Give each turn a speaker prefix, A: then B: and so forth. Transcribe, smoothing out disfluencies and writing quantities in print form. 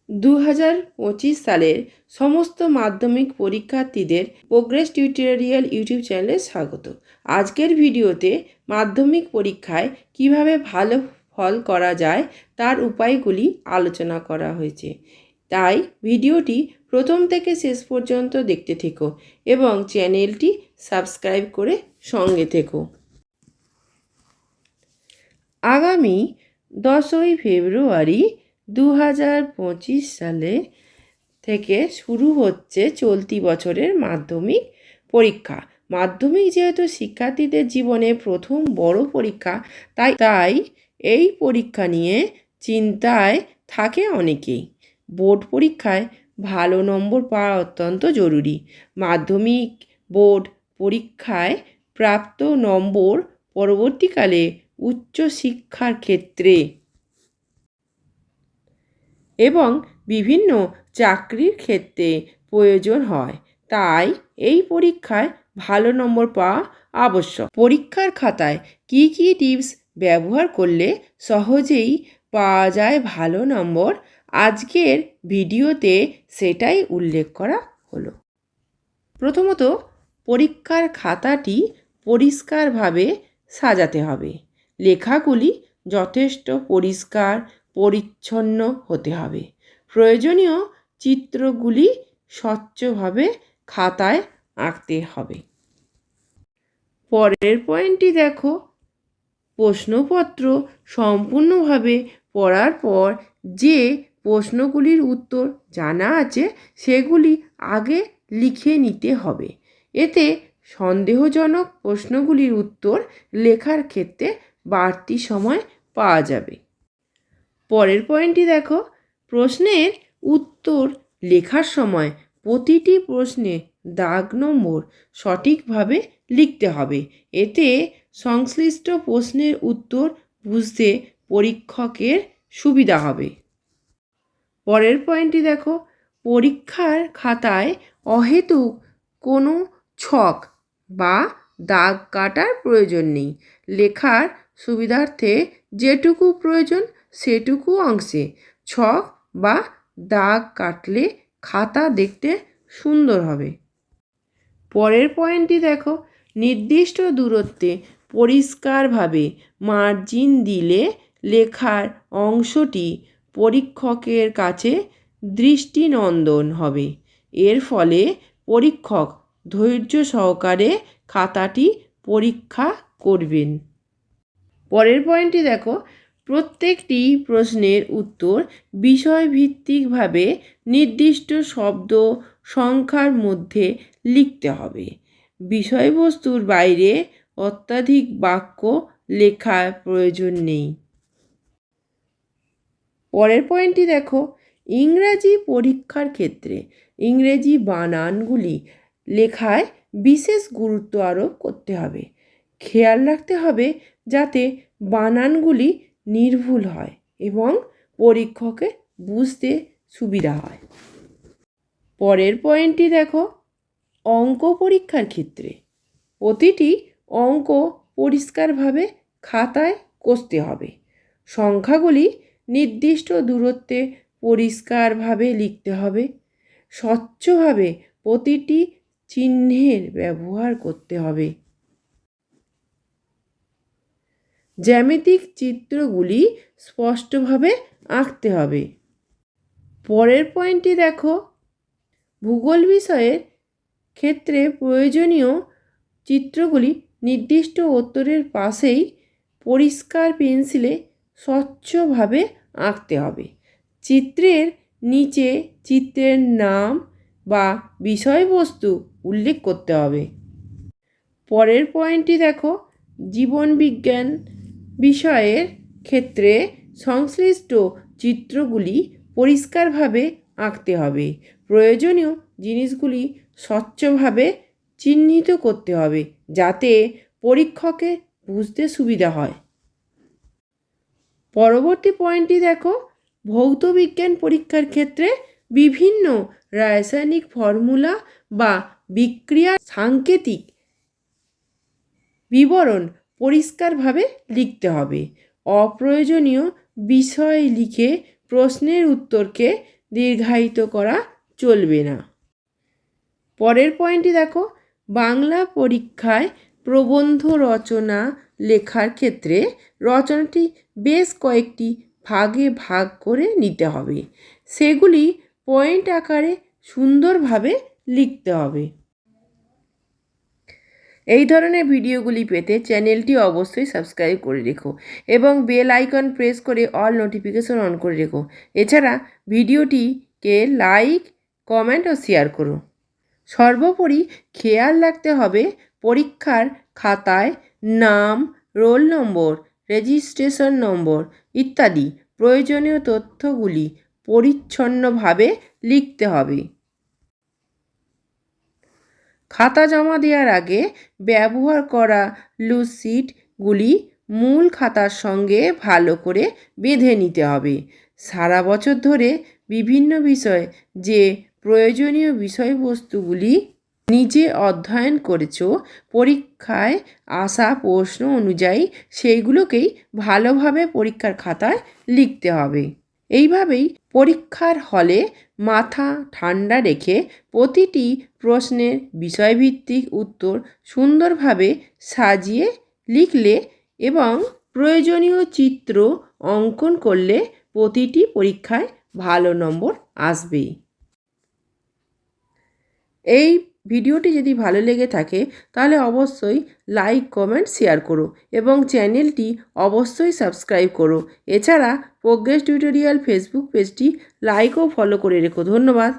A: 2025 সালের সমস্ত মাধ্যমিক পরীক্ষার্থীদের প্রোগ্রেস টিউটোরিয়াল ইউটিউব চ্যানেলে স্বাগত। আজকের ভিডিওতে মাধ্যমিক পরীক্ষায় কিভাবে ভালো ফল করা যায় তার উপায়গুলি আলোচনা করা হয়েছে। তাই ভিডিওটি প্রথম থেকে শেষ পর্যন্ত দেখতে থেকো এবং চ্যানেলটি সাবস্ক্রাইব করে সঙ্গে থেকো। আগামী 10ই ফেব্রুয়ারি 2025 সালে থেকে শুরু হচ্ছে চলতি বছরের মাধ্যমিক পরীক্ষা। মাধ্যমিক যেহেতু শিক্ষার্থীদের জীবনে প্রথম বড় পরীক্ষা, তাই এই পরীক্ষা নিয়ে চিন্তায় থাকে অনেকেই। বোর্ড পরীক্ষায় ভালো নম্বর পাওয়া অত্যন্ত জরুরি। মাধ্যমিক বোর্ড পরীক্ষায় প্রাপ্ত নম্বর পরবর্তীকালে উচ্চশিক্ষার ক্ষেত্রে এবং বিভিন্ন চাকরির ক্ষেত্রে প্রয়োজন হয়। তাই এই পরীক্ষায় ভালো নম্বর পাওয়া আবশ্যক। পরীক্ষার খাতায় কী কী টিপস ব্যবহার করলে সহজেই পাওয়া যায় ভালো নম্বর, আজকের ভিডিওতে সেটাই উল্লেখ করা হলো। প্রথমত, পরীক্ষার খাতাটি পরিষ্কারভাবে সাজাতে হবে। লেখাগুলি যথেষ্ট পরিষ্কার পরিচ্ছন্ন হতে হবে। প্রয়োজনীয় চিত্রগুলি স্বচ্ছভাবে খাতায় আঁকতে হবে। পরের পয়েন্টটি দেখো, প্রশ্নপত্র সম্পূর্ণভাবে পড়ার পর যে প্রশ্নগুলির উত্তর জানা আছে সেগুলি আগে লিখে নিতে হবে। এতে সন্দেহজনক প্রশ্নগুলির উত্তর লেখার ক্ষেত্রে বাড়তি সময় পাওয়া যাবে। পরের পয়েন্টটি দেখো, প্রশ্নের উত্তর লেখার সময় প্রতিটি প্রশ্নে দাগ নম্বর সঠিকভাবে লিখতে হবে। এতে সংশ্লিষ্ট প্রশ্নের উত্তর বুঝতে পরীক্ষকের সুবিধা হবে। পরের পয়েন্টটি দেখো, পরীক্ষার খাতায় অহেতুক কোনো ছক বা দাগ কাটার প্রয়োজন নেই। লেখার সুবিধার্থে যেটুকু প্রয়োজন সেটুকু অংশে ছক বা দাগ কাটলে খাতা দেখতে সুন্দর হবে। পরের পয়েন্টটি দেখো, নির্দিষ্ট দূরত্বে পরিষ্কারভাবে মার্জিন দিলে লেখার অংশটি পরীক্ষকের কাছে দৃষ্টিনন্দন হবে। এর ফলে পরীক্ষক ধৈর্য সহকারে খাতাটি পরীক্ষা করবেন। পরের পয়েন্টটি দেখো, প্রত্যেকটি প্রশ্নের উত্তর বিষয়ভিত্তিকভাবে নির্দিষ্ট শব্দ সংখ্যার মধ্যে লিখতে হবে। বিষয়বস্তুর বাইরে অত্যধিক বাক্য লেখার প্রয়োজন নেই। পরের পয়েন্টটি দেখো, ইংরাজি পরীক্ষার ক্ষেত্রে ইংরেজি বানানগুলি লেখায় বিশেষ গুরুত্ব আরোপ করতে হবে। খেয়াল রাখতে হবে যাতে বানানগুলি নির্ভুল হয় এবং পরীক্ষকের বুঝতে সুবিধা হয়। পরের পয়েন্টটি দেখো, অঙ্ক পরীক্ষার ক্ষেত্রে প্রতিটি অঙ্ক পরিষ্কারভাবে খাতায় কষতে হবে। সংখ্যাগুলি নির্দিষ্ট দূরত্বে পরিষ্কারভাবে লিখতে হবে। স্বচ্ছভাবে প্রতিটি চিহ্নের ব্যবহার করতে হবে। জ্যামিতিক চিত্রগুলি স্পষ্টভাবে আঁকতে হবে। পরের পয়েন্টটি দেখো, ভূগোল বিষয়ের ক্ষেত্রে প্রয়োজনীয় চিত্রগুলি নির্দিষ্ট উত্তরের পাশেই পরিষ্কার পেন্সিলে স্বচ্ছভাবে আঁকতে হবে। চিত্রের নিচে চিত্রের নাম বা বিষয়বস্তু উল্লেখ করতে হবে। পরের পয়েন্টটি দেখো, জীবনবিজ্ঞান বিষয়ের ক্ষেত্রে সংশ্লিষ্ট চিত্রগুলি পরিষ্কারভাবে আঁকতে হবে। প্রয়োজনীয় জিনিসগুলি স্বচ্ছভাবে চিহ্নিত করতে হবে যাতে পরীক্ষকের বুঝতে সুবিধা হয়। পরবর্তী পয়েন্টটি দেখো, ভৌতবিজ্ঞান পরীক্ষার ক্ষেত্রে বিভিন্ন রাসায়নিক ফর্মুলা বা বিক্রিয়ার সাংকেতিক বিবরণ পরিষ্কারভাবে লিখতে হবে। অপ্রয়োজনীয় বিষয় লিখে প্রশ্নের উত্তরকে দীর্ঘায়িত করা চলবে না। পরের পয়েন্টটি দেখো, বাংলা পরীক্ষায় প্রবন্ধ রচনা লেখার ক্ষেত্রে রচনাটি বেশ কয়েকটি ভাগে ভাগ করে নিতে হবে। সেগুলি পয়েন্ট আকারে সুন্দরভাবে লিখতে হবে। এই ধরনের ভিডিওগুলি পেতে চ্যানেলটি অবশ্যই সাবস্ক্রাইব করে রেখো এবং বেল আইকন প্রেস করে অল নোটিফিকেশন অন করে রেখো। এছাড়া ভিডিওটিকে লাইক, কমেন্ট ও শেয়ার করো। সর্বোপরি খেয়াল রাখতে হবে পরীক্ষার খাতায় নাম, রোল নম্বর, রেজিস্ট্রেশন নম্বর ইত্যাদি প্রয়োজনীয় তথ্যগুলি পরিচ্ছন্নভাবে লিখতে হবে। খাতা জমা দেওয়ার আগে ব্যবহার করা লুজ শিটগুলি মূল খাতার সঙ্গে ভালো করে বেঁধে নিতে হবে। সারা বছর ধরে বিভিন্ন বিষয়ে যে প্রয়োজনীয় বিষয়বস্তুগুলি নিজে অধ্যয়ন করেছো, পরীক্ষায় আসা প্রশ্ন অনুযায়ী সেইগুলোকেই ভালোভাবে পরীক্ষার খাতায় লিখতে হবে। এইভাবেই পরীক্ষার হলে মাথা ঠান্ডা রেখে প্রতিটি প্রশ্নের বিষয়ভিত্তিক উত্তর সুন্দরভাবে সাজিয়ে লিখলে এবং প্রয়োজনীয় চিত্র অঙ্কন করলে প্রতিটি পরীক্ষায় ভালো নম্বর আসবেই। এই ভিডিওটি যদি ভালো লেগে থাকে তাহলে অবশ্যই লাইক, কমেন্ট, শেয়ার করো এবং চ্যানেলটি অবশ্যই সাবস্ক্রাইব করো। এছাড়া প্রোগ্রেস টিউটোরিয়াল ফেসবুক পেজটি লাইক ও ফলো করে রেখো। ধন্যবাদ।